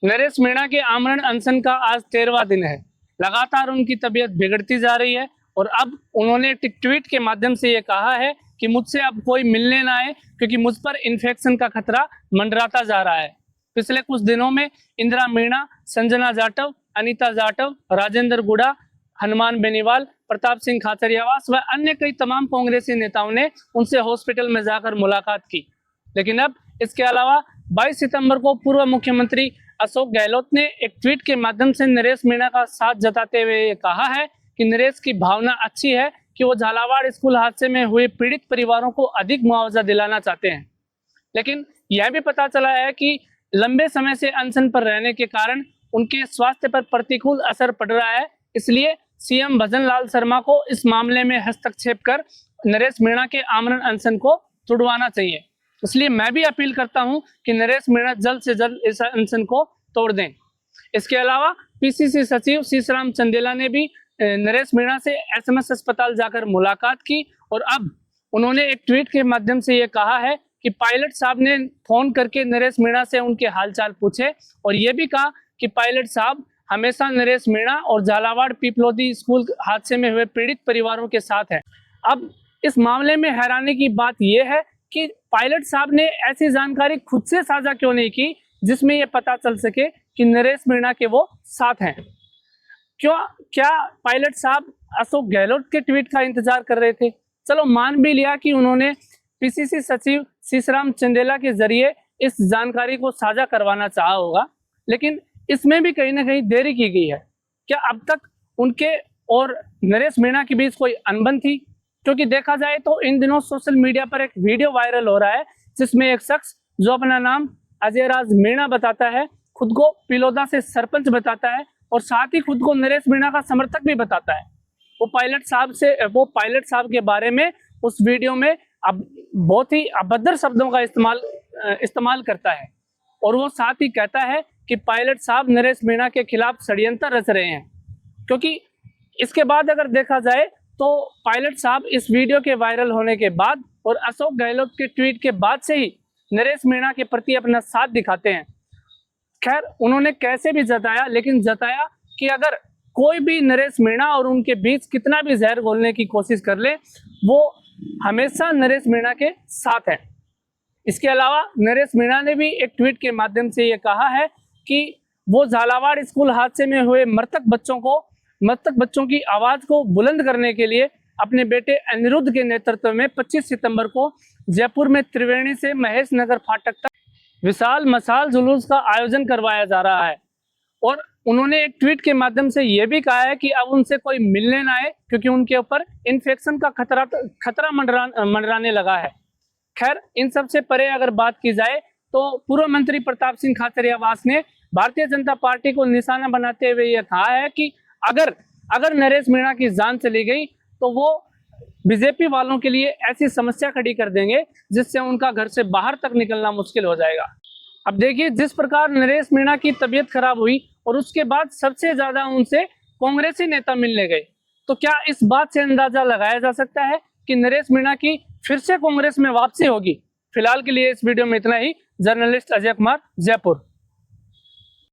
नरेश मीणा के आमरण अनशन का आज 13वां दिन है। लगातार उनकी तबीयत बिगड़ती जा रही है और अब उन्होंने एक ट्वीट के माध्यम से ये कहा है कि मुझसे अब कोई मिलने ना आए क्योंकि मुझ पर इन्फेक्शन का खतरा मंडराता जा रहा है। पिछले कुछ दिनों में इंदिरा मीणा, संजना जाटव, अनीता जाटव, राजेंद्र गुड़ा, हनुमान बेनीवाल, प्रताप सिंह खाचरियावास व अन्य कई तमाम कांग्रेसी नेताओं ने उनसे हॉस्पिटल में जाकर मुलाकात की। लेकिन अब इसके अलावा 22 सितंबर को पूर्व मुख्यमंत्री अशोक गहलोत ने एक ट्वीट के माध्यम से नरेश मीणा का साथ जताते हुए ये कहा है कि नरेश की भावना अच्छी है कि वो झालावाड़ स्कूल हादसे में हुए पीड़ित परिवारों को अधिक मुआवजा दिलाना चाहते हैं। लेकिन यह भी पता चला है कि लंबे समय से अनशन पर रहने के कारण उनके स्वास्थ्य पर प्रतिकूल असर पड़ रहा है, इसलिए सीएम भजन लाल शर्मा को इस मामले में हस्तक्षेप कर नरेश मीणा के आमरण अनशन को छुड़वाना चाहिए। इसलिए मैं भी अपील करता हूं कि नरेश मीणा जल्द से जल्द इस अनशन को तोड़ दें। इसके अलावा पीसीसी सचिव शीशराम चंदेला ने भी नरेश मीणा से एसएमएस अस्पताल जाकर मुलाकात की और अब उन्होंने एक ट्वीट के माध्यम से ये कहा है कि पायलट साहब ने फोन करके नरेश मीणा से उनके हालचाल पूछे और ये भी कहा कि पायलट साहब हमेशा नरेश मीणा और झालावाड़ पिपलोदी स्कूल हादसे में हुए पीड़ित परिवारों के साथ है। अब इस मामले में हैरानी की बात यह है कि पायलट साहब ने ऐसी जानकारी खुद से साझा क्यों नहीं की जिसमें यह पता चल सके कि नरेश मीणा के वो साथ हैं। क्या पायलट साहब अशोक गहलोत के ट्वीट का इंतजार कर रहे थे? चलो मान भी लिया कि उन्होंने पीसीसी सचिव शीशराम चंदेला के जरिए इस जानकारी को साझा करवाना चाहा होगा, लेकिन इसमें भी कहीं ना कहीं देरी की गई है। क्या अब तक उनके और नरेश मीणा के बीच कोई अनबन थी? क्योंकि देखा जाए तो इन दिनों सोशल मीडिया पर एक वीडियो वायरल हो रहा है जिसमें एक शख्स जो अपना नाम अजय राज मीणा बताता है, खुद को पिलोदा से सरपंच बताता है और साथ ही खुद को नरेश मीणा का समर्थक भी बताता है। वो पायलट साहब के बारे में उस वीडियो में अब बहुत ही अभद्र शब्दों का इस्तेमाल करता है और वो साथ ही कहता है कि पायलट साहब नरेश मीणा के खिलाफ षड्यंत्र रच रहे हैं। क्योंकि इसके बाद अगर देखा जाए तो पायलट साहब इस वीडियो के वायरल होने के बाद और अशोक गहलोत के ट्वीट के बाद से ही नरेश मीणा के प्रति अपना साथ दिखाते हैं। खैर उन्होंने कैसे भी जताया, लेकिन जताया कि अगर कोई भी नरेश मीणा और उनके बीच कितना भी जहर घोलने की कोशिश कर ले, वो हमेशा नरेश मीणा के साथ है। इसके अलावा नरेश मीणा ने भी एक ट्वीट के माध्यम से ये कहा है कि वो झालावाड़ स्कूल हादसे में हुए मृतक बच्चों की आवाज को बुलंद करने के लिए अपने बेटे अनिरुद्ध के नेतृत्व में 25 सितंबर को जयपुर में त्रिवेणी से महेश नगर फाटक तक विशाल मशाल जुलूस का आयोजन करवाया जा रहा है। और उन्होंने एक ट्वीट के माध्यम से यह भी कहा है कि अब उनसे कोई मिलने ना आए क्योंकि उनके ऊपर इन्फेक्शन का खतरा मंडराने लगा है। खैर इन सब से परे अगर बात की जाए तो पूर्व मंत्री प्रताप सिंह खाचरियावास ने भारतीय जनता पार्टी को निशाना बनाते हुए यह कहा है कि अगर नरेश मीणा की जान चली गई तो वो बीजेपी वालों के लिए ऐसी समस्या खड़ी कर देंगे जिससे उनका घर से बाहर तक निकलना मुश्किल हो जाएगा। अब देखिए जिस प्रकार नरेश मीणा की तबीयत खराब हुई और उसके बाद सबसे ज्यादा उनसे कांग्रेसी नेता मिलने गए, तो क्या इस बात से अंदाजा लगाया जा सकता है कि नरेश मीणा की फिर से कांग्रेस में वापसी होगी? फिलहाल के लिए इस वीडियो में इतना ही। जर्नलिस्ट अजय कुमार, जयपुर।